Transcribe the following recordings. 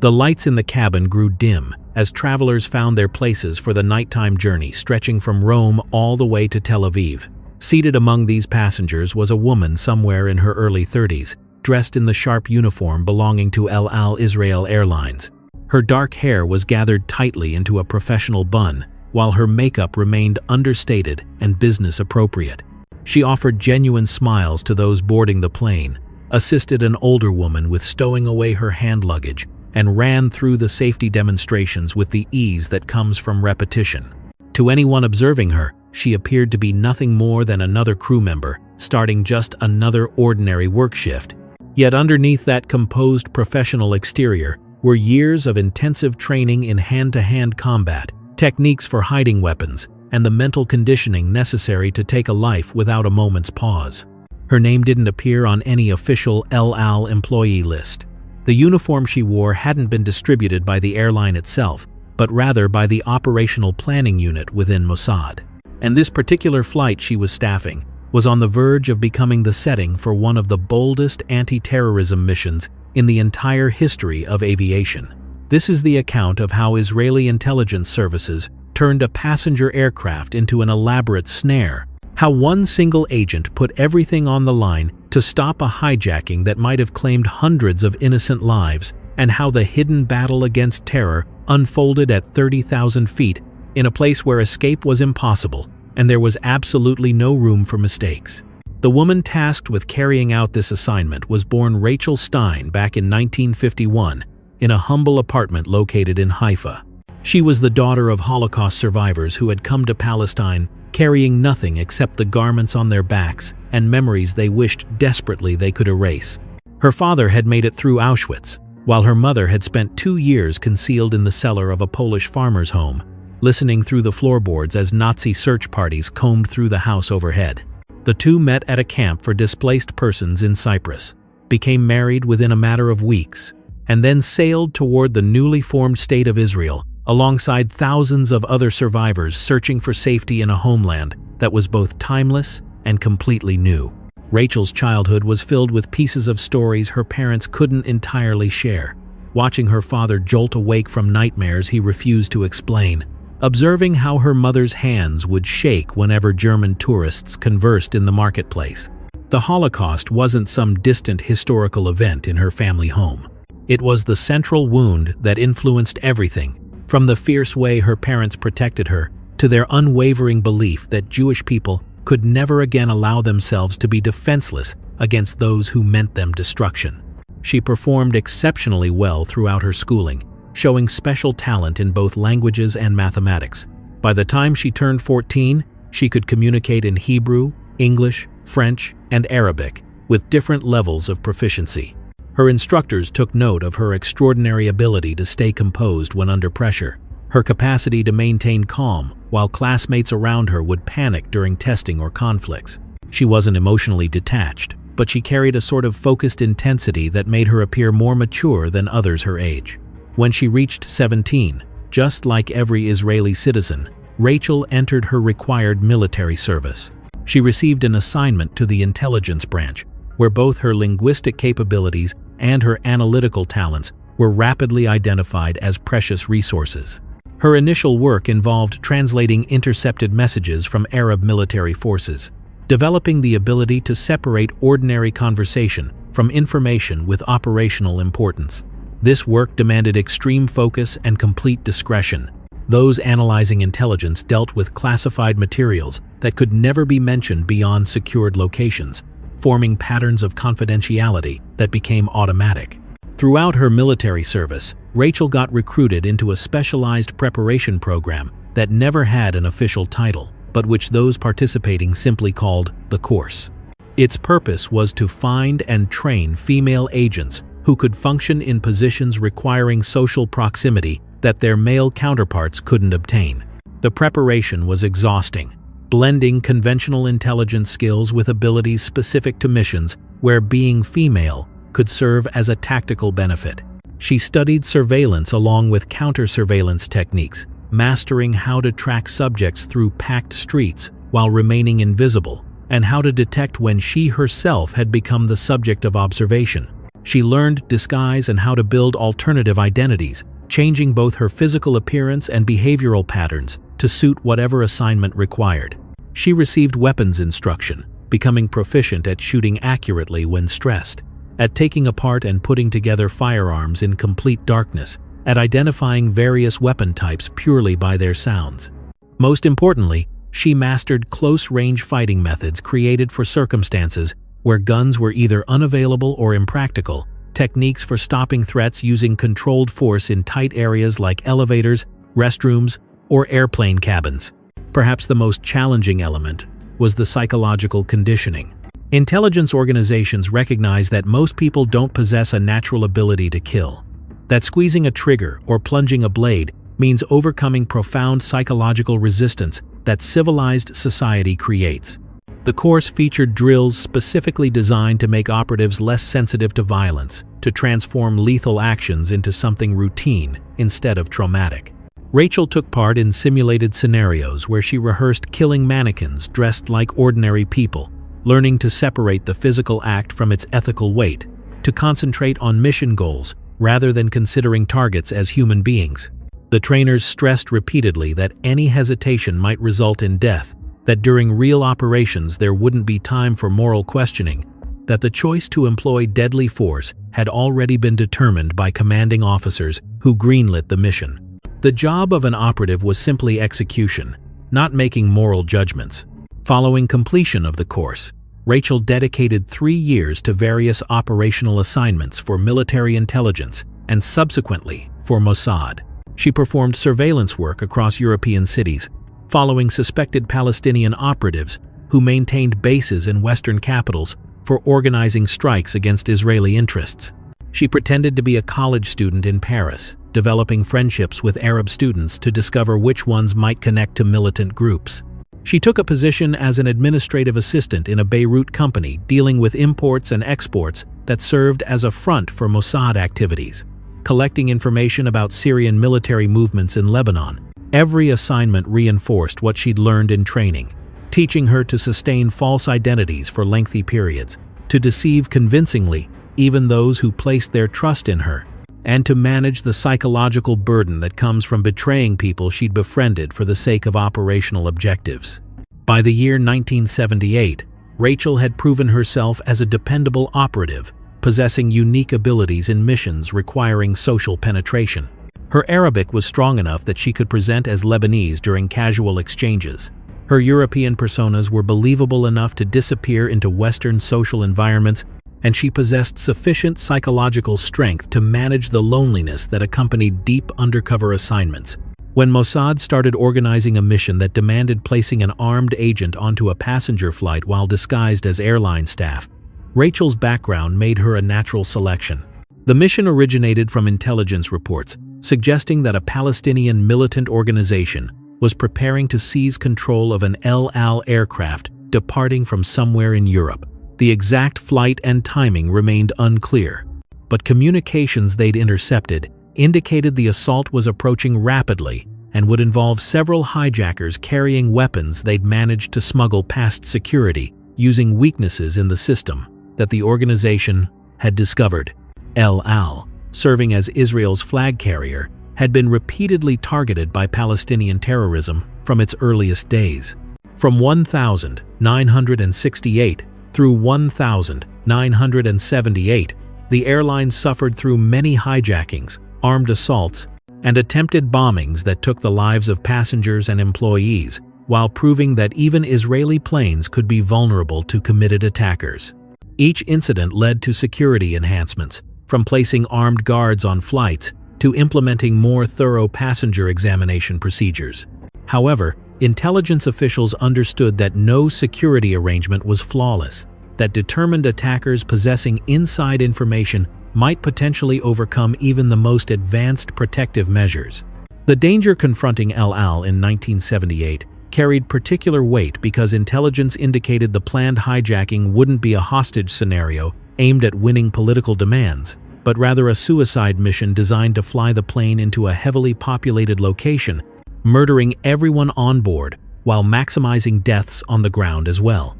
The lights in the cabin grew dim as travelers found their places for the nighttime journey stretching from Rome all the way to Tel Aviv. Seated among these passengers was a woman somewhere in her early 30s, dressed in the sharp uniform belonging to El Al Israel Airlines. Her dark hair was gathered tightly into a professional bun, while her makeup remained understated and business appropriate. She offered genuine smiles to those boarding the plane, assisted an older woman with stowing away her hand luggage, and ran through the safety demonstrations with the ease that comes from repetition. To anyone observing her, she appeared to be nothing more than another crew member, starting just another ordinary work shift. Yet underneath that composed professional exterior were years of intensive training in hand-to-hand combat, techniques for hiding weapons, and the mental conditioning necessary to take a life without a moment's pause. Her name didn't appear on any official El Al employee list. The uniform she wore hadn't been distributed by the airline itself, but rather by the operational planning unit within Mossad. And this particular flight she was staffing was on the verge of becoming the setting for one of the boldest anti-terrorism missions in the entire history of aviation. This is the account of how Israeli intelligence services turned a passenger aircraft into an elaborate snare, how one single agent put everything on the line to stop a hijacking that might have claimed hundreds of innocent lives, and how the hidden battle against terror unfolded at 30,000 feet in a place where escape was impossible, and there was absolutely no room for mistakes. The woman tasked with carrying out this assignment was born Rachel Stein back in 1951 in a humble apartment located in Haifa. She was the daughter of Holocaust survivors who had come to Palestine carrying nothing except the garments on their backs and memories they wished desperately they could erase. Her father had made it through Auschwitz, while her mother had spent 2 years concealed in the cellar of a Polish farmer's home, listening through the floorboards as Nazi search parties combed through the house overhead. The two met at a camp for displaced persons in Cyprus, became married within a matter of weeks, and then sailed toward the newly formed state of Israel alongside thousands of other survivors searching for safety in a homeland that was both timeless and completely new. Rachel's childhood was filled with pieces of stories her parents couldn't entirely share, watching her father jolt awake from nightmares he refused to explain, observing how her mother's hands would shake whenever German tourists conversed in the marketplace. The Holocaust wasn't some distant historical event in her family home. It was the central wound that influenced everything, from the fierce way her parents protected her to their unwavering belief that Jewish people could never again allow themselves to be defenseless against those who meant them destruction. She performed exceptionally well throughout her schooling, showing special talent in both languages and mathematics. By the time she turned 14, she could communicate in Hebrew, English, French, and Arabic, with different levels of proficiency. Her instructors took note of her extraordinary ability to stay composed when under pressure, her capacity to maintain calm while classmates around her would panic during testing or conflicts. She wasn't emotionally detached, but she carried a sort of focused intensity that made her appear more mature than others her age. When she reached 17, just like every Israeli citizen, Rachel entered her required military service. She received an assignment to the intelligence branch, where both her linguistic capabilities and her analytical talents were rapidly identified as precious resources. Her initial work involved translating intercepted messages from Arab military forces, developing the ability to separate ordinary conversation from information with operational importance. This work demanded extreme focus and complete discretion. Those analyzing intelligence dealt with classified materials that could never be mentioned beyond secured locations, forming patterns of confidentiality that became automatic. Throughout her military service, Rachel got recruited into a specialized preparation program that never had an official title, but which those participating simply called the course. Its purpose was to find and train female agents who could function in positions requiring social proximity that their male counterparts couldn't obtain. The preparation was exhausting, blending conventional intelligence skills with abilities specific to missions where being female could serve as a tactical benefit. She studied surveillance along with counter-surveillance techniques, mastering how to track subjects through packed streets while remaining invisible, and how to detect when she herself had become the subject of observation. She learned disguise and how to build alternative identities, changing both her physical appearance and behavioral patterns to suit whatever assignment required. She received weapons instruction, becoming proficient at shooting accurately when stressed, at taking apart and putting together firearms in complete darkness, at identifying various weapon types purely by their sounds. Most importantly, she mastered close-range fighting methods created for circumstances where guns were either unavailable or impractical, techniques for stopping threats using controlled force in tight areas like elevators, restrooms, or airplane cabins. Perhaps the most challenging element was the psychological conditioning. Intelligence organizations recognize that most people don't possess a natural ability to kill, that squeezing a trigger or plunging a blade means overcoming profound psychological resistance that civilized society creates. The course featured drills specifically designed to make operatives less sensitive to violence, to transform lethal actions into something routine instead of traumatic. Rachel took part in simulated scenarios where she rehearsed killing mannequins dressed like ordinary people, learning to separate the physical act from its ethical weight, to concentrate on mission goals rather than considering targets as human beings. The trainers stressed repeatedly that any hesitation might result in death, that during real operations there wouldn't be time for moral questioning, that the choice to employ deadly force had already been determined by commanding officers who greenlit the mission. The job of an operative was simply execution, not making moral judgments. Following completion of the course, Rachel dedicated 3 years to various operational assignments for military intelligence and subsequently for Mossad. She performed surveillance work across European cities, following suspected Palestinian operatives who maintained bases in Western capitals for organizing strikes against Israeli interests. She pretended to be a college student in Paris, developing friendships with Arab students to discover which ones might connect to militant groups. She took a position as an administrative assistant in a Beirut company dealing with imports and exports that served as a front for Mossad activities, collecting information about Syrian military movements in Lebanon. Every assignment reinforced what she'd learned in training, teaching her to sustain false identities for lengthy periods, to deceive convincingly even those who placed their trust in her, and to manage the psychological burden that comes from betraying people she'd befriended for the sake of operational objectives. By the year 1978, Rachel had proven herself as a dependable operative, possessing unique abilities in missions requiring social penetration. Her Arabic was strong enough that she could present as Lebanese during casual exchanges. Her European personas were believable enough to disappear into Western social environments, and she possessed sufficient psychological strength to manage the loneliness that accompanied deep undercover assignments. When Mossad started organizing a mission that demanded placing an armed agent onto a passenger flight while disguised as airline staff, Rachel's background made her a natural selection. The mission originated from intelligence reports, suggesting that a Palestinian militant organization was preparing to seize control of an El Al aircraft departing from somewhere in Europe. The exact flight and timing remained unclear, but communications they'd intercepted indicated the assault was approaching rapidly and would involve several hijackers carrying weapons they'd managed to smuggle past security using weaknesses in the system that the organization had discovered. El Al, serving as Israel's flag carrier, had been repeatedly targeted by Palestinian terrorism from its earliest days. From 1968 through 1978, the airline suffered through many hijackings, armed assaults, and attempted bombings that took the lives of passengers and employees, while proving that even Israeli planes could be vulnerable to committed attackers. Each incident led to security enhancements, from placing armed guards on flights to implementing more thorough passenger examination procedures. However, intelligence officials understood that no security arrangement was flawless, that determined attackers possessing inside information might potentially overcome even the most advanced protective measures. The danger confronting El Al in 1978 carried particular weight because intelligence indicated the planned hijacking wouldn't be a hostage scenario aimed at winning political demands, but rather a suicide mission designed to fly the plane into a heavily populated location, murdering everyone on board while maximizing deaths on the ground as well.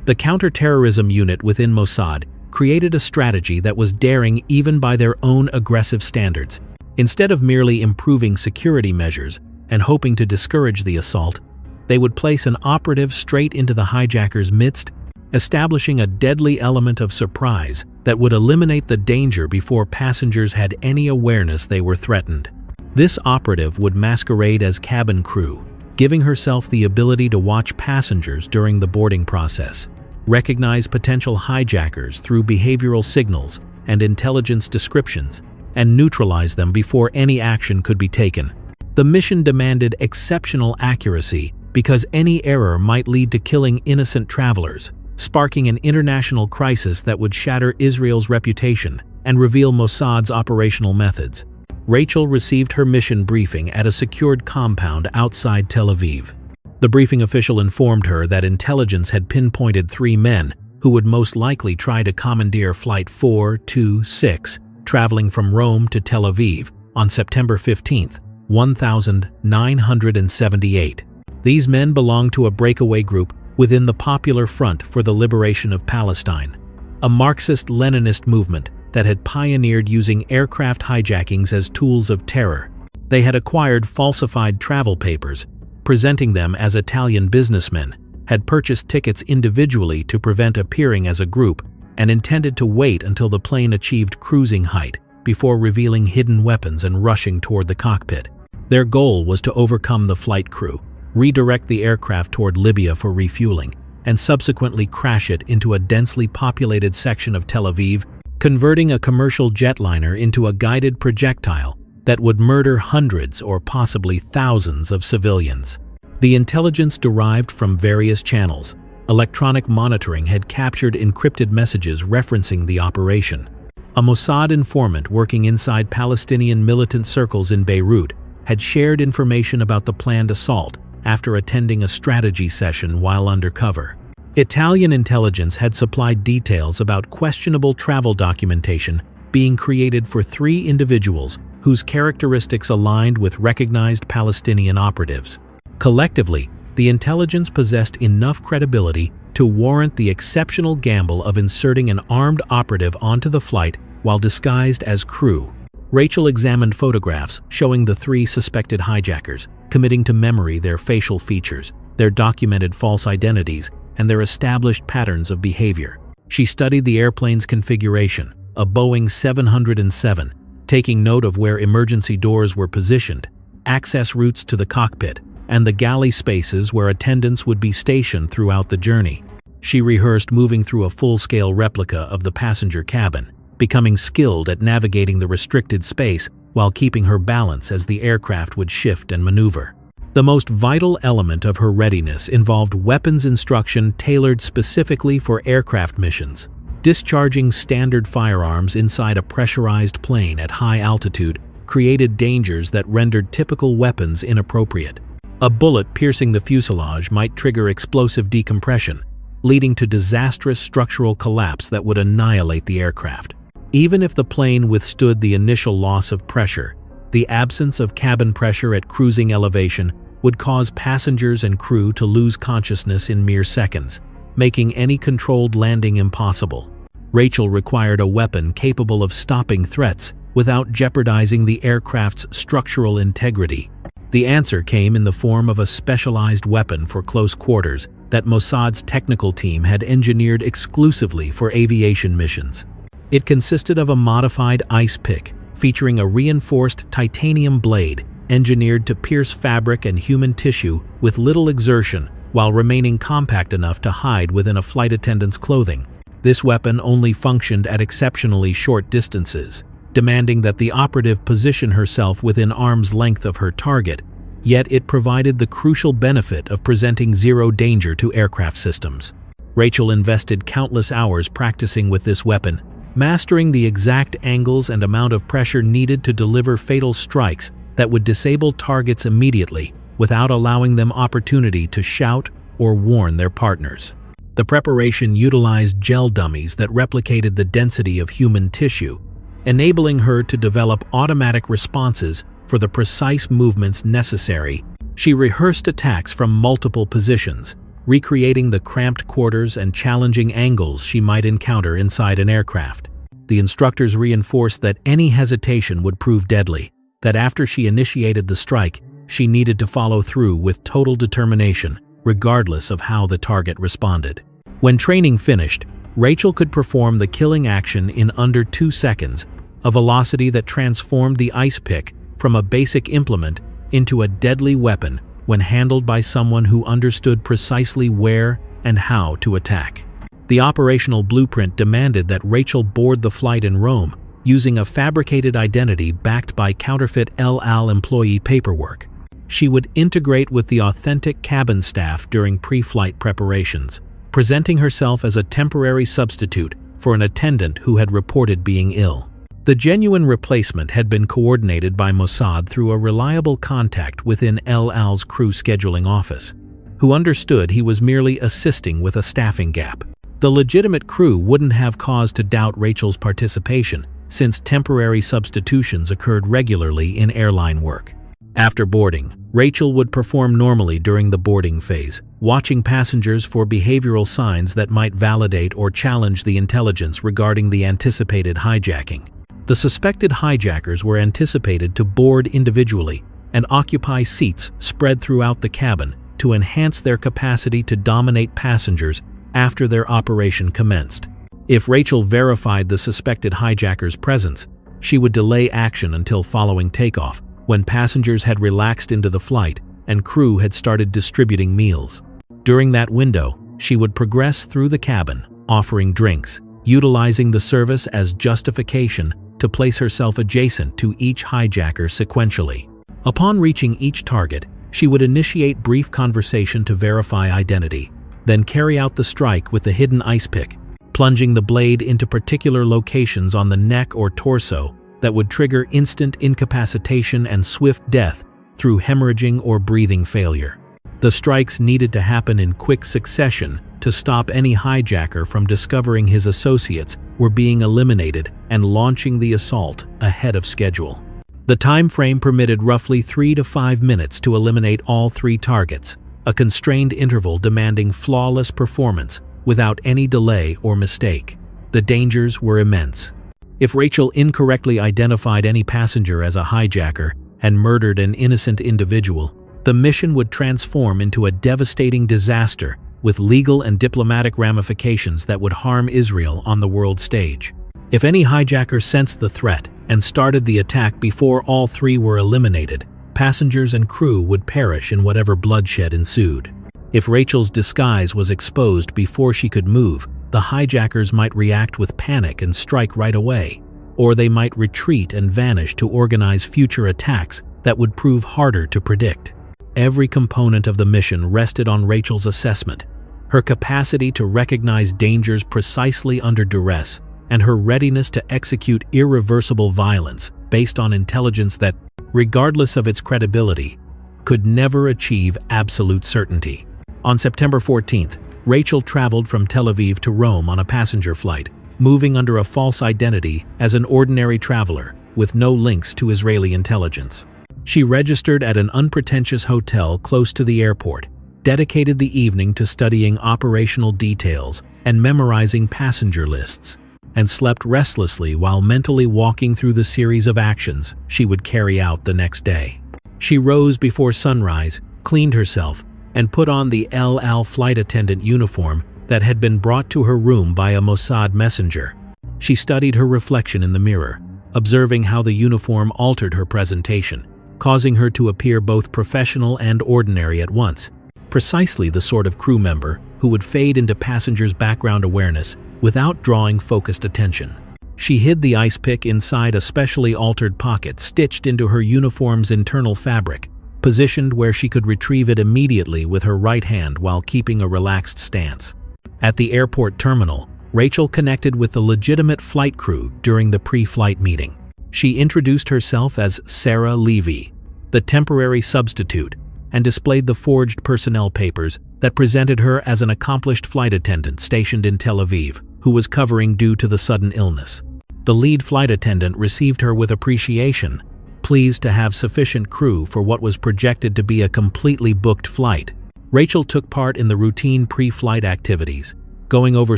The counterterrorism unit within Mossad created a strategy that was daring even by their own aggressive standards. Instead of merely improving security measures and hoping to discourage the assault, they would place an operative straight into the hijackers' midst, establishing a deadly element of surprise that would eliminate the danger before passengers had any awareness they were threatened. This operative would masquerade as cabin crew, giving herself the ability to watch passengers during the boarding process, recognize potential hijackers through behavioral signals and intelligence descriptions, and neutralize them before any action could be taken. The mission demanded exceptional accuracy because any error might lead to killing innocent travelers, sparking an international crisis that would shatter Israel's reputation and reveal Mossad's operational methods. Rachel received her mission briefing at a secured compound outside Tel Aviv. The briefing official informed her that intelligence had pinpointed 3 men who would most likely try to commandeer Flight 426, traveling from Rome to Tel Aviv on September 15, 1978. These men belonged to a breakaway group within the Popular Front for the Liberation of Palestine, a Marxist-Leninist movement that had pioneered using aircraft hijackings as tools of terror. They had acquired falsified travel papers, presenting them as Italian businessmen, had purchased tickets individually to prevent appearing as a group, and intended to wait until the plane achieved cruising height before revealing hidden weapons and rushing toward the cockpit. Their goal was to overcome the flight crew, redirect the aircraft toward Libya for refueling, and subsequently crash it into a densely populated section of Tel Aviv, converting a commercial jetliner into a guided projectile that would murder hundreds or possibly thousands of civilians. The intelligence derived from various channels. Electronic monitoring had captured encrypted messages referencing the operation. A Mossad informant working inside Palestinian militant circles in Beirut had shared information about the planned assault after attending a strategy session while undercover. Italian intelligence had supplied details about questionable travel documentation being created for 3 individuals whose characteristics aligned with recognized Palestinian operatives. Collectively, the intelligence possessed enough credibility to warrant the exceptional gamble of inserting an armed operative onto the flight while disguised as crew. Rachel examined photographs showing the 3 suspected hijackers, committing to memory their facial features, their documented false identities, and their established patterns of behavior. She studied the airplane's configuration, a Boeing 707, taking note of where emergency doors were positioned, access routes to the cockpit, and the galley spaces where attendants would be stationed throughout the journey. She rehearsed moving through a full-scale replica of the passenger cabin, becoming skilled at navigating the restricted space while keeping her balance as the aircraft would shift and maneuver. The most vital element of her readiness involved weapons instruction tailored specifically for aircraft missions. Discharging standard firearms inside a pressurized plane at high altitude created dangers that rendered typical weapons inappropriate. A bullet piercing the fuselage might trigger explosive decompression, leading to disastrous structural collapse that would annihilate the aircraft. Even if the plane withstood the initial loss of pressure, the absence of cabin pressure at cruising elevation would cause passengers and crew to lose consciousness in mere seconds, making any controlled landing impossible. Rachel required a weapon capable of stopping threats without jeopardizing the aircraft's structural integrity. The answer came in the form of a specialized weapon for close quarters that Mossad's technical team had engineered exclusively for aviation missions. It consisted of a modified ice pick, featuring a reinforced titanium blade engineered to pierce fabric and human tissue with little exertion while remaining compact enough to hide within a flight attendant's clothing. This weapon only functioned at exceptionally short distances, demanding that the operative position herself within arm's length of her target, yet it provided the crucial benefit of presenting zero danger to aircraft systems. Rachel invested countless hours practicing with this weapon, mastering the exact angles and amount of pressure needed to deliver fatal strikes that would disable targets immediately without allowing them opportunity to shout or warn their partners. The preparation utilized gel dummies that replicated the density of human tissue, enabling her to develop automatic responses for the precise movements necessary. She rehearsed attacks from multiple positions, recreating the cramped quarters and challenging angles she might encounter inside an aircraft. The instructors reinforced that any hesitation would prove deadly, that after she initiated the strike, she needed to follow through with total determination, regardless of how the target responded. When training finished, Rachel could perform the killing action in under 2 seconds, a velocity that transformed the ice pick from a basic implement into a deadly weapon when handled by someone who understood precisely where and how to attack. The operational blueprint demanded that Rachel board the flight in Rome using a fabricated identity backed by counterfeit El Al employee paperwork. She would integrate with the authentic cabin staff during pre-flight preparations, presenting herself as a temporary substitute for an attendant who had reported being ill. The genuine replacement had been coordinated by Mossad through a reliable contact within El Al's crew scheduling office, who understood he was merely assisting with a staffing gap. The legitimate crew wouldn't have cause to doubt Rachel's participation, since temporary substitutions occurred regularly in airline work. After boarding, Rachel would perform normally during the boarding phase, watching passengers for behavioral signs that might validate or challenge the intelligence regarding the anticipated hijacking. The suspected hijackers were anticipated to board individually and occupy seats spread throughout the cabin to enhance their capacity to dominate passengers after their operation commenced. If Rachel verified the suspected hijacker's presence, she would delay action until following takeoff, when passengers had relaxed into the flight and crew had started distributing meals. During that window, she would progress through the cabin, offering drinks, utilizing the service as justification to place herself adjacent to each hijacker sequentially. Upon reaching each target, she would initiate brief conversation to verify identity, then carry out the strike with the hidden ice pick, plunging the blade into particular locations on the neck or torso that would trigger instant incapacitation and swift death through hemorrhaging or breathing failure. The strikes needed to happen in quick succession to stop any hijacker from discovering his associates were being eliminated and launching the assault ahead of schedule. The time frame permitted roughly 3 to 5 minutes to eliminate all 3 targets, a constrained interval demanding flawless performance without any delay or mistake. The dangers were immense. If Rachel incorrectly identified any passenger as a hijacker and murdered an innocent individual, the mission would transform into a devastating disaster with legal and diplomatic ramifications that would harm Israel on the world stage. If any hijacker sensed the threat and started the attack before all 3 were eliminated, passengers and crew would perish in whatever bloodshed ensued. If Rachel's disguise was exposed before she could move, the hijackers might react with panic and strike right away, or they might retreat and vanish to organize future attacks that would prove harder to predict. Every component of the mission rested on Rachel's assessment, her capacity to recognize dangers precisely under duress, and her readiness to execute irreversible violence based on intelligence that, regardless of its credibility, could never achieve absolute certainty. On September 14th, Rachel traveled from Tel Aviv to Rome on a passenger flight, moving under a false identity as an ordinary traveler with no links to Israeli intelligence. She registered at an unpretentious hotel close to the airport, dedicated the evening to studying operational details and memorizing passenger lists, and slept restlessly while mentally walking through the series of actions she would carry out the next day. She rose before sunrise, cleaned herself, and put on the El Al flight attendant uniform that had been brought to her room by a Mossad messenger. She studied her reflection in the mirror, observing how the uniform altered her presentation, causing her to appear both professional and ordinary at once, precisely the sort of crew member who would fade into passengers' background awareness without drawing focused attention. She hid the ice pick inside a specially altered pocket stitched into her uniform's internal fabric, positioned where she could retrieve it immediately with her right hand while keeping a relaxed stance. At the airport terminal, Rachel connected with the legitimate flight crew during the pre-flight meeting. She introduced herself as Sarah Levy, the temporary substitute, and displayed the forged personnel papers that presented her as an accomplished flight attendant stationed in Tel Aviv, who was covering due to the sudden illness. The lead flight attendant received her with appreciation, pleased to have sufficient crew for what was projected to be a completely booked flight. Rachel took part in the routine pre-flight activities, going over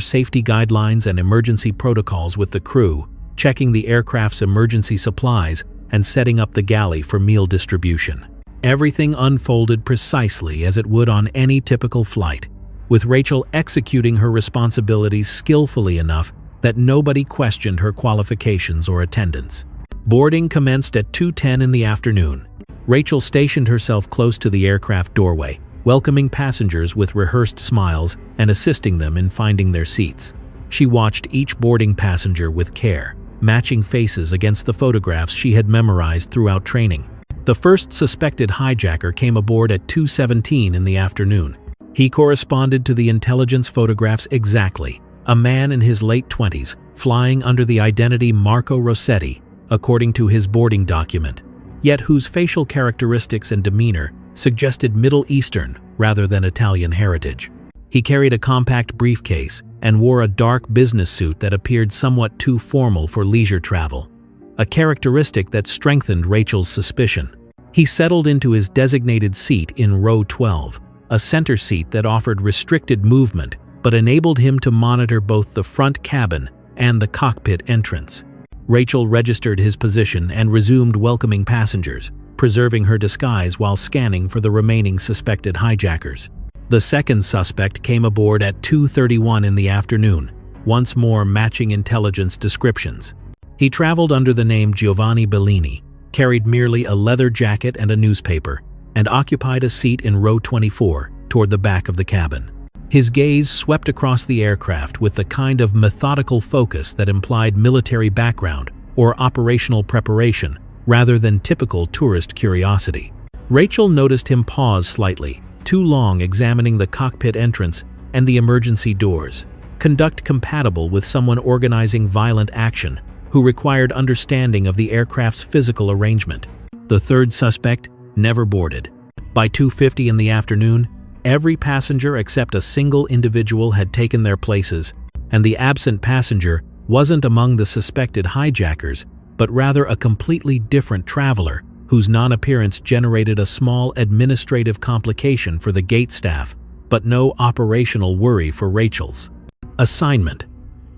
safety guidelines and emergency protocols with the crew, checking the aircraft's emergency supplies, and setting up the galley for meal distribution. Everything unfolded precisely as it would on any typical flight, with Rachel executing her responsibilities skillfully enough that nobody questioned her qualifications or attendance. Boarding commenced at 2:10 in the afternoon. Rachel stationed herself close to the aircraft doorway, welcoming passengers with rehearsed smiles and assisting them in finding their seats. She watched each boarding passenger with care, matching faces against the photographs she had memorized throughout training. The first suspected hijacker came aboard at 2:17 in the afternoon. He corresponded to the intelligence photographs exactly, a man in his late 20s, flying under the identity Marco Rossetti, according to his boarding document, yet whose facial characteristics and demeanor suggested Middle Eastern rather than Italian heritage. He carried a compact briefcase and wore a dark business suit that appeared somewhat too formal for leisure travel, a characteristic that strengthened Rachel's suspicion. He settled into his designated seat in row 12, a center seat that offered restricted movement but enabled him to monitor both the front cabin and the cockpit entrance. Rachel registered his position and resumed welcoming passengers, preserving her disguise while scanning for the remaining suspected hijackers. The second suspect came aboard at 2:31 in the afternoon, once more matching intelligence descriptions. He traveled under the name Giovanni Bellini, carried merely a leather jacket and a newspaper, and occupied a seat in row 24 toward the back of the cabin. His gaze swept across the aircraft with the kind of methodical focus that implied military background or operational preparation rather than typical tourist curiosity. Rachel noticed him pause slightly, too long examining the cockpit entrance and the emergency doors, conduct compatible with someone organizing violent action who required understanding of the aircraft's physical arrangement. The third suspect never boarded. By 2:50 in the afternoon, every passenger except a single individual had taken their places, and the absent passenger wasn't among the suspected hijackers, but rather a completely different traveler whose non-appearance generated a small administrative complication for the gate staff, but no operational worry for Rachel's. Assignment.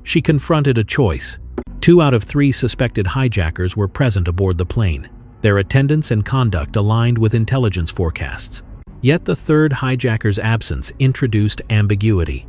She confronted a choice. 2 out of 3 suspected hijackers were present aboard the plane. Their attendance and conduct aligned with intelligence forecasts. Yet the third hijacker's absence introduced ambiguity.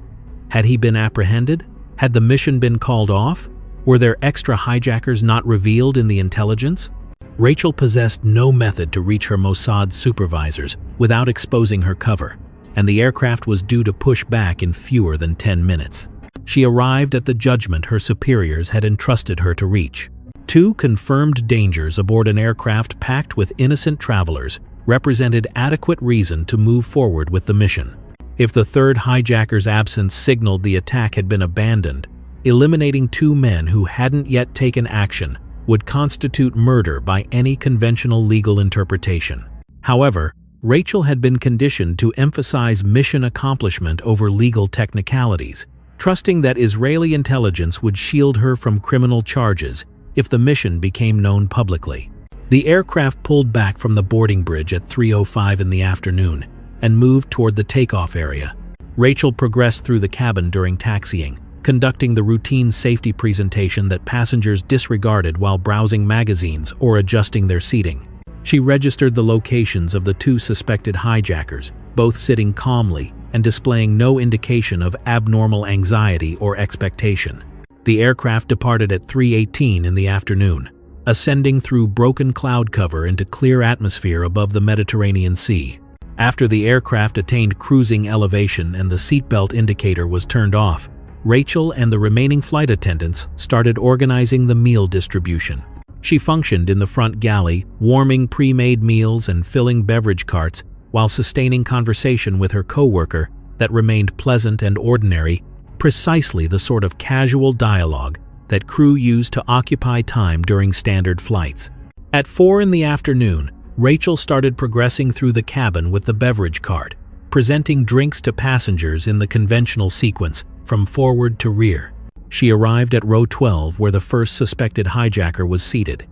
Had he been apprehended? Had the mission been called off? Were there extra hijackers not revealed in the intelligence? Rachel possessed no method to reach her Mossad supervisors without exposing her cover, and the aircraft was due to push back in fewer than 10 minutes. She arrived at the judgment her superiors had entrusted her to reach. 2 confirmed dangers aboard an aircraft packed with innocent travelers represented adequate reason to move forward with the mission. If the third hijacker's absence signaled the attack had been abandoned, eliminating 2 men who hadn't yet taken action would constitute murder by any conventional legal interpretation. However, Rachel had been conditioned to emphasize mission accomplishment over legal technicalities, trusting that Israeli intelligence would shield her from criminal charges if the mission became known publicly. The aircraft pulled back from the boarding bridge at 3:05 in the afternoon and moved toward the takeoff area. Rachel progressed through the cabin during taxiing, conducting the routine safety presentation that passengers disregarded while browsing magazines or adjusting their seating. She registered the locations of the 2 suspected hijackers, both sitting calmly and displaying no indication of abnormal anxiety or expectation. The aircraft departed at 3:18 in the afternoon, ascending through broken cloud cover into clear atmosphere above the Mediterranean Sea. After the aircraft attained cruising elevation and the seatbelt indicator was turned off, Rachel and the remaining flight attendants started organizing the meal distribution. She functioned in the front galley, warming pre-made meals and filling beverage carts while sustaining conversation with her co-worker that remained pleasant and ordinary, precisely the sort of casual dialogue that crew used to occupy time during standard flights. At 4 in the afternoon, Rachel started progressing through the cabin with the beverage cart, presenting drinks to passengers in the conventional sequence from forward to rear. She arrived at row 12 where the first suspected hijacker was seated.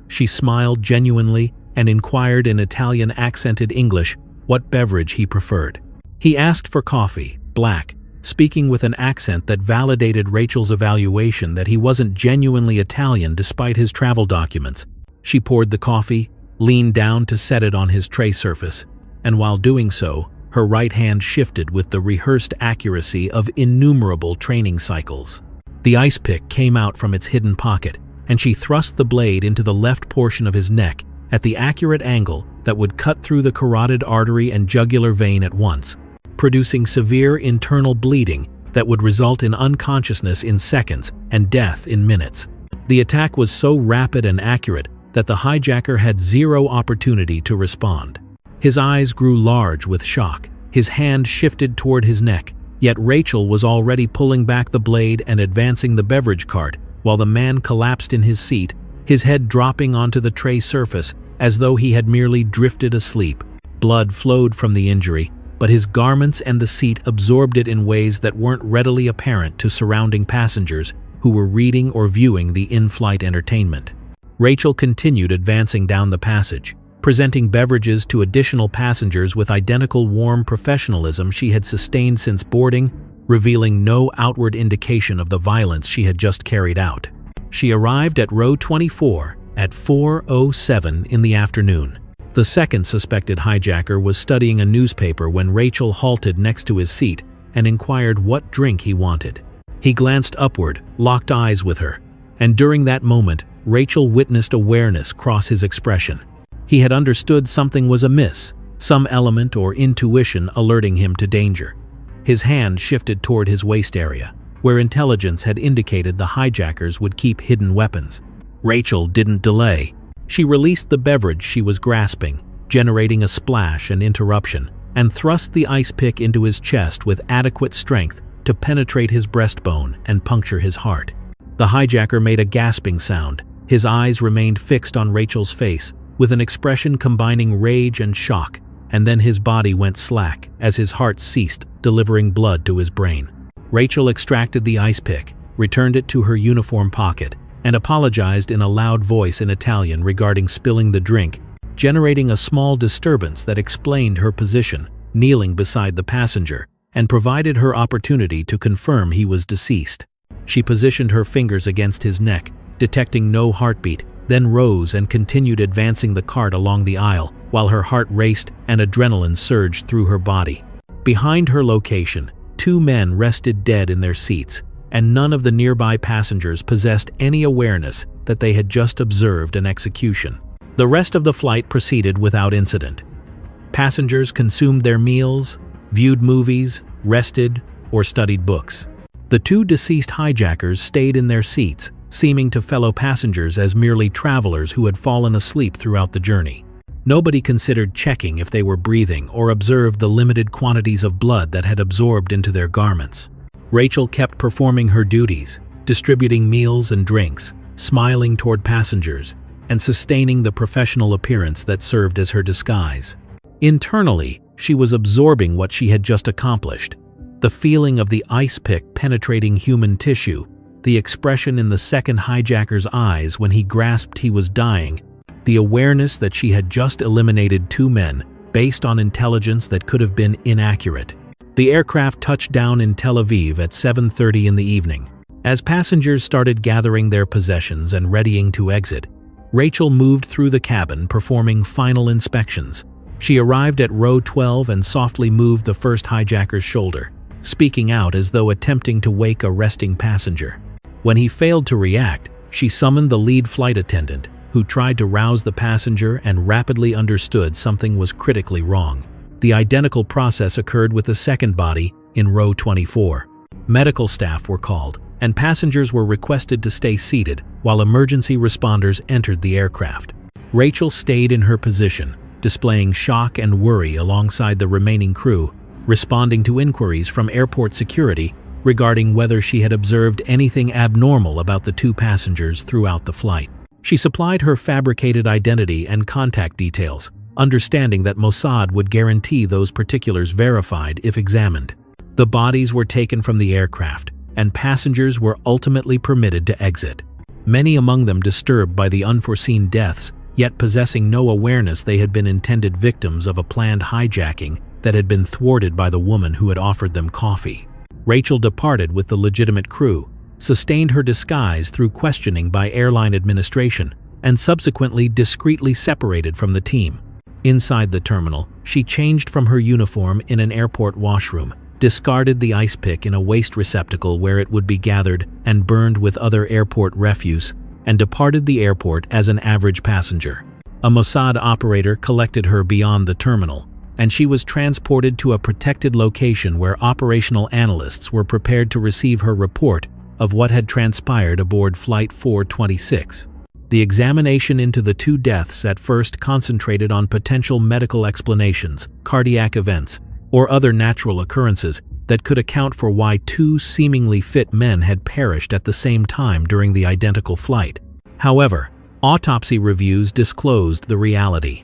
She smiled genuinely and inquired in Italian accented English what beverage he preferred. He asked for coffee, black, speaking with an accent that validated Rachel's evaluation that he wasn't genuinely Italian despite his travel documents. She poured the coffee, leaned down to set it on his tray surface, and while doing so, her right hand shifted with the rehearsed accuracy of innumerable training cycles. The ice pick came out from its hidden pocket, and she thrust the blade into the left portion of his neck at the accurate angle that would cut through the carotid artery and jugular vein at once, producing severe internal bleeding that would result in unconsciousness in seconds and death in minutes. The attack was so rapid and accurate that the hijacker had zero opportunity to respond. His eyes grew large with shock. His hand shifted toward his neck, yet Rachel was already pulling back the blade and advancing the beverage cart while the man collapsed in his seat, his head dropping onto the tray surface as though he had merely drifted asleep. Blood flowed from the injury, but his garments and the seat absorbed it in ways that weren't readily apparent to surrounding passengers who were reading or viewing the in-flight entertainment. Rachel continued advancing down the passage, presenting beverages to additional passengers with identical warm professionalism she had sustained since boarding, revealing no outward indication of the violence she had just carried out. She arrived at row 24 at 4:07 in the afternoon. The second suspected hijacker was studying a newspaper when Rachel halted next to his seat and inquired what drink he wanted. He glanced upward, locked eyes with her, and during that moment, Rachel witnessed awareness cross his expression. He had understood something was amiss, some element or intuition alerting him to danger. His hand shifted toward his waist area, where intelligence had indicated the hijackers would keep hidden weapons. Rachel didn't delay. She released the beverage she was grasping, generating a splash and interruption, and thrust the ice pick into his chest with adequate strength to penetrate his breastbone and puncture his heart. The hijacker made a gasping sound. His eyes remained fixed on Rachel's face, with an expression combining rage and shock, and then his body went slack as his heart ceased delivering blood to his brain. Rachel extracted the ice pick, returned it to her uniform pocket, and apologized in a loud voice in Italian regarding spilling the drink, generating a small disturbance that explained her position, kneeling beside the passenger, and provided her opportunity to confirm he was deceased. She positioned her fingers against his neck, detecting no heartbeat, then rose and continued advancing the cart along the aisle, while her heart raced and adrenaline surged through her body. Behind her location, two men rested dead in their seats, and none of the nearby passengers possessed any awareness that they had just observed an execution. The rest of the flight proceeded without incident. Passengers consumed their meals, viewed movies, rested, or studied books. The two deceased hijackers stayed in their seats, seeming to fellow passengers as merely travelers who had fallen asleep throughout the journey. Nobody considered checking if they were breathing or observed the limited quantities of blood that had absorbed into their garments. Rachel kept performing her duties, distributing meals and drinks, smiling toward passengers, and sustaining the professional appearance that served as her disguise. Internally, she was absorbing what she had just accomplished. The feeling of the ice pick penetrating human tissue, the expression in the second hijacker's eyes when he grasped he was dying, the awareness that she had just eliminated two men based on intelligence that could have been inaccurate. The aircraft touched down in Tel Aviv at 7:30 in the evening. As passengers started gathering their possessions and readying to exit, Rachel moved through the cabin performing final inspections. She arrived at row 12 and softly moved the first hijacker's shoulder, speaking out as though attempting to wake a resting passenger. When he failed to react, she summoned the lead flight attendant, who tried to rouse the passenger and rapidly understood something was critically wrong. The identical process occurred with the second body in row 24. Medical staff were called, and passengers were requested to stay seated while emergency responders entered the aircraft. Rachel stayed in her position, displaying shock and worry alongside the remaining crew, responding to inquiries from airport security regarding whether she had observed anything abnormal about the two passengers throughout the flight. She supplied her fabricated identity and contact details, understanding that Mossad would guarantee those particulars verified if examined. The bodies were taken from the aircraft, and passengers were ultimately permitted to exit. Many among them disturbed by the unforeseen deaths, yet possessing no awareness they had been intended victims of a planned hijacking that had been thwarted by the woman who had offered them coffee. Rachel departed with the legitimate crew, sustained her disguise through questioning by airline administration, and subsequently discreetly separated from the team. Inside the terminal, she changed from her uniform in an airport washroom, discarded the ice pick in a waste receptacle where it would be gathered and burned with other airport refuse, and departed the airport as an average passenger. A Mossad operator collected her beyond the terminal, and she was transported to a protected location where operational analysts were prepared to receive her report of what had transpired aboard Flight 426. The examination into the two deaths at first concentrated on potential medical explanations, cardiac events, or other natural occurrences that could account for why two seemingly fit men had perished at the same time during the identical flight. However, autopsy reviews disclosed the reality.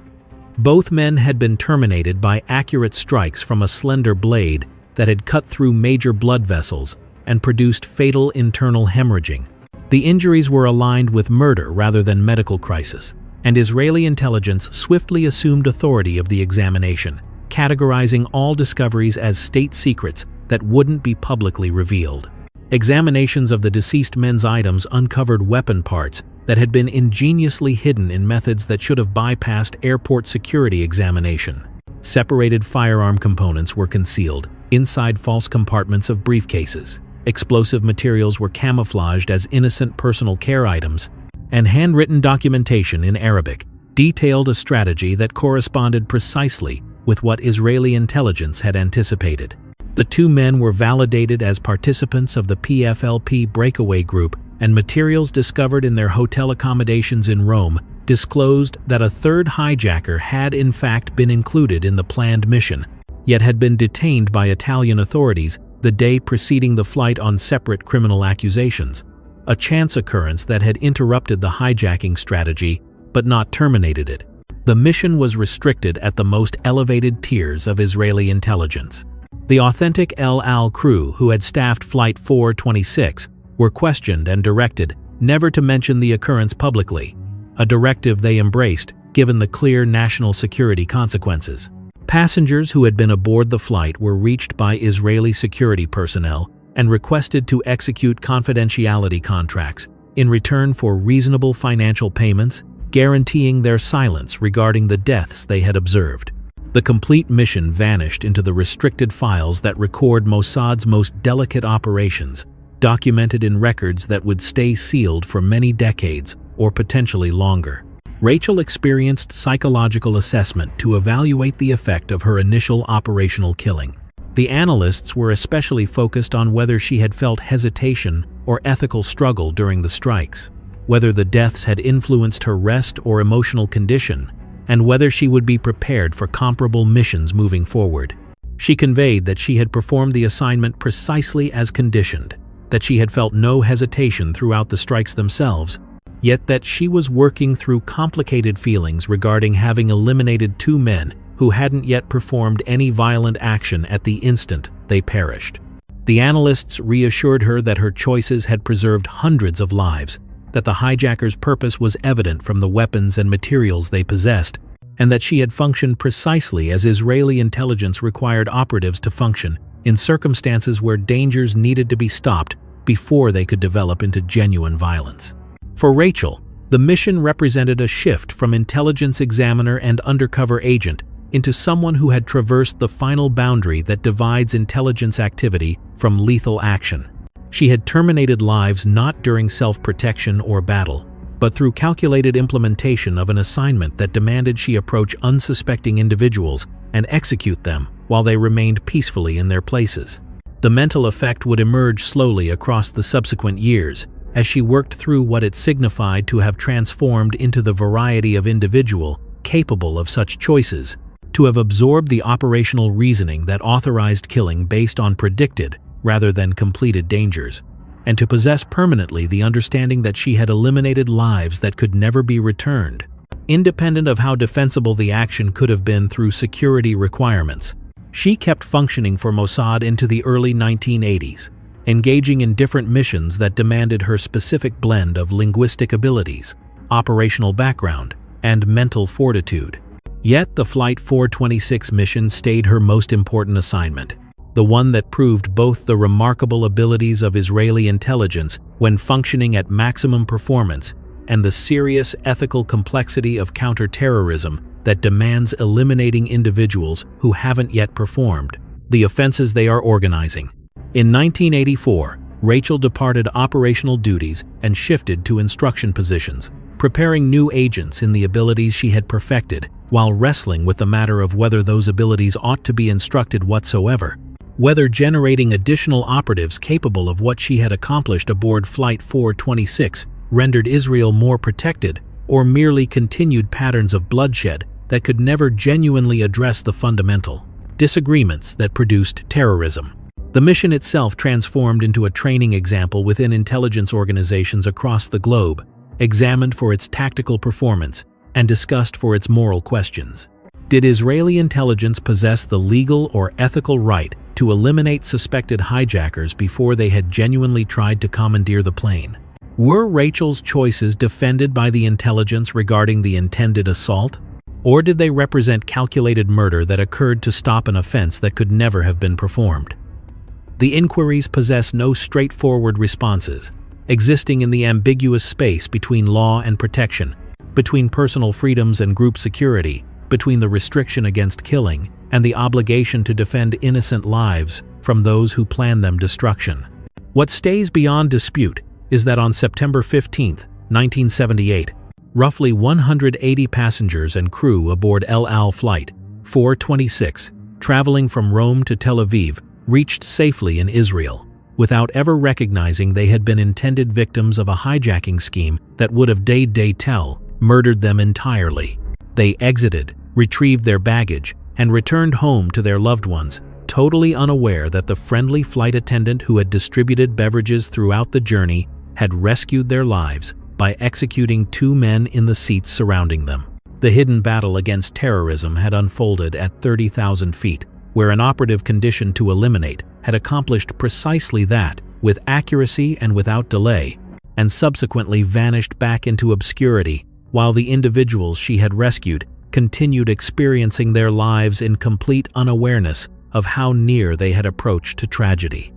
Both men had been terminated by accurate strikes from a slender blade that had cut through major blood vessels and produced fatal internal hemorrhaging. The injuries were aligned with murder rather than medical crisis, and Israeli intelligence swiftly assumed authority of the examination, categorizing all discoveries as state secrets that wouldn't be publicly revealed. Examinations of the deceased men's items uncovered weapon parts that had been ingeniously hidden in methods that should have bypassed airport security examination. Separated firearm components were concealed inside false compartments of briefcases. Explosive materials were camouflaged as innocent personal care items, and handwritten documentation in Arabic detailed a strategy that corresponded precisely with what Israeli intelligence had anticipated. The two men were validated as participants of the PFLP breakaway group, and materials discovered in their hotel accommodations in Rome disclosed that a third hijacker had in fact been included in the planned mission, yet had been detained by Italian authorities the day preceding the flight on separate criminal accusations, a chance occurrence that had interrupted the hijacking strategy but not terminated it. The mission was restricted at the most elevated tiers of Israeli intelligence. The authentic El Al crew who had staffed Flight 426 were questioned and directed never to mention the occurrence publicly, a directive they embraced given the clear national security consequences. Passengers who had been aboard the flight were reached by Israeli security personnel and requested to execute confidentiality contracts in return for reasonable financial payments, guaranteeing their silence regarding the deaths they had observed. The complete mission vanished into the restricted files that record Mossad's most delicate operations, documented in records that would stay sealed for many decades or potentially longer. Rachel experienced psychological assessment to evaluate the effect of her initial operational killing. The analysts were especially focused on whether she had felt hesitation or ethical struggle during the strikes, whether the deaths had influenced her rest or emotional condition, and whether she would be prepared for comparable missions moving forward. She conveyed that she had performed the assignment precisely as conditioned, that she had felt no hesitation throughout the strikes themselves, yet that she was working through complicated feelings regarding having eliminated two men who hadn't yet performed any violent action at the instant they perished. The analysts reassured her that her choices had preserved hundreds of lives, that the hijackers' purpose was evident from the weapons and materials they possessed, and that she had functioned precisely as Israeli intelligence required operatives to function in circumstances where dangers needed to be stopped before they could develop into genuine violence. For Rachel, the mission represented a shift from intelligence examiner and undercover agent into someone who had traversed the final boundary that divides intelligence activity from lethal action. She had terminated lives not during self-protection or battle, but through calculated implementation of an assignment that demanded she approach unsuspecting individuals and execute them while they remained peacefully in their places. The mental effect would emerge slowly across the subsequent years, as she worked through what it signified to have transformed into the variety of individual capable of such choices, to have absorbed the operational reasoning that authorized killing based on predicted rather than completed dangers, and to possess permanently the understanding that she had eliminated lives that could never be returned, independent of how defensible the action could have been through security requirements. She kept functioning for Mossad into the early 1980s, engaging in different missions that demanded her specific blend of linguistic abilities, operational background, and mental fortitude. Yet the Flight 426 mission stayed her most important assignment, the one that proved both the remarkable abilities of Israeli intelligence when functioning at maximum performance and the serious ethical complexity of counterterrorism that demands eliminating individuals who haven't yet performed the offenses they are organizing. In 1984, Rachel departed operational duties and shifted to instruction positions, preparing new agents in the abilities she had perfected while wrestling with the matter of whether those abilities ought to be instructed whatsoever, whether generating additional operatives capable of what she had accomplished aboard Flight 426 rendered Israel more protected, or merely continued patterns of bloodshed that could never genuinely address the fundamental disagreements that produced terrorism. The mission itself transformed into a training example within intelligence organizations across the globe, examined for its tactical performance and discussed for its moral questions. Did Israeli intelligence possess the legal or ethical right to eliminate suspected hijackers before they had genuinely tried to commandeer the plane? Were Rachel's choices defended by the intelligence regarding the intended assault? Or did they represent calculated murder that occurred to stop an offense that could never have been performed? The inquiries possess no straightforward responses, existing in the ambiguous space between law and protection, between personal freedoms and group security, between the restriction against killing and the obligation to defend innocent lives from those who plan them destruction. What stays beyond dispute is that on September 15, 1978, roughly 180 passengers and crew aboard El Al Flight 426, traveling from Rome to Tel Aviv, reached safely in Israel, without ever recognizing they had been intended victims of a hijacking scheme that would have day tell murdered them entirely. They exited, retrieved their baggage, and returned home to their loved ones, totally unaware that the friendly flight attendant who had distributed beverages throughout the journey had rescued their lives by executing two men in the seats surrounding them. The hidden battle against terrorism had unfolded at 30,000 feet, where an operative conditioned to eliminate had accomplished precisely that, with accuracy and without delay, and subsequently vanished back into obscurity, while the individuals she had rescued continued experiencing their lives in complete unawareness of how near they had approached to tragedy.